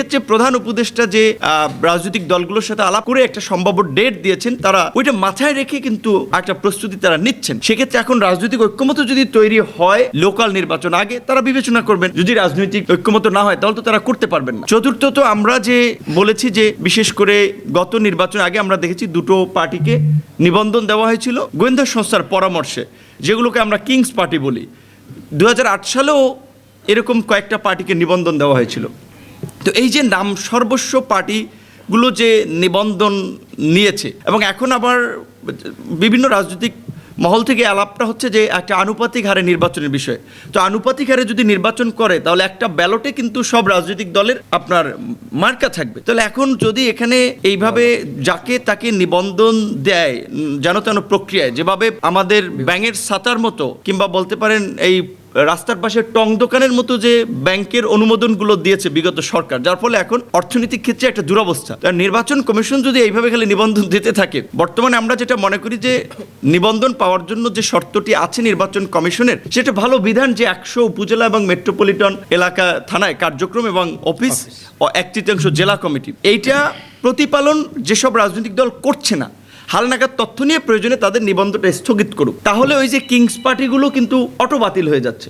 সেক্ষেত্রে প্রধান উপদেষ্টা যে রাজনৈতিক দলগুলোর সাথে আলাপ করে একটা সম্ভাব্য ডেট দিয়েছেন, তারা ওইটা মাথায় রেখে কিন্তু একটা প্রস্তুতি তারা নিচ্ছেন। সেক্ষেত্রে এখন রাজনৈতিক ঐক্যমত যদি তৈরি হয় লোকাল নির্বাচন আগে, তারা বিবেচনা করবেন। যদি রাজনৈতিক ঐক্যমত না হয় তাহলে তো তারা করতে পারবেন না। চতুর্থত, আমরা যে বলেছি যে বিশেষ করে গত নির্বাচন আগে আমরা দেখেছি দুটো পার্টিকে নিবন্ধন দেওয়া হয়েছিল গোয়েন্দা সংস্থার পরামর্শে, যেগুলোকে আমরা কিংস পার্টি বলি। 2008 সালেও এরকম কয়েকটা পার্টিকে নিবন্ধন দেওয়া হয়েছিল। তো এই যে নাম সর্বস্ব পার্টিগুলো যে নিবন্ধন নিয়েছে, এবং এখন আবার বিভিন্ন রাজনৈতিক মহল থেকে আলাপটা হচ্ছে যে একটা আনুপাতিক হারে নির্বাচনের বিষয়ে। তো আনুপাতিক হারে যদি নির্বাচন করে তাহলে একটা ব্যালটে কিন্তু সব রাজনৈতিক দলের আপনার মার্কা থাকবে। তাহলে এখন যদি এখানে এইভাবে যাকে তাকে নিবন্ধন দেয় যেন তেন প্রক্রিয়ায়, যেভাবে আমাদের ব্যাঙের ছাতার মতো কিংবা বলতে পারেন এই রাস্তার পাশে টং দোকানের মতো যে ব্যাংকের অনুমোদনগুলো দিয়েছে বিগত সরকার, যার ফলে এখন অর্থনৈতিক ক্ষেত্রে একটা দুরবস্থা। নির্বাচন কমিশন যদি এইভাবে খালি নিবন্ধন দিতে থাকে, বর্তমানে আমরা যেটা মনে করি যে নিবন্ধন পাওয়ার জন্য যে শর্তটি আছে নির্বাচন কমিশনের, সেটা ভালো বিধান যে 100 উপজেলা এবং মেট্রোপলিটন এলাকা থানায় কার্যক্রম এবং অফিস ও 1/3 জেলা কমিটি, এইটা প্রতিপালন যেসব রাজনৈতিক দল করছে না, হালনাগাদ তথ্য নিয়ে প্রয়োজনে তাদের নিবন্ধনটা স্থগিত করুক। তাহলে ওই যে কিংস পার্টিগুলো কিন্তু অটো বাতিল হয়ে যাচ্ছে।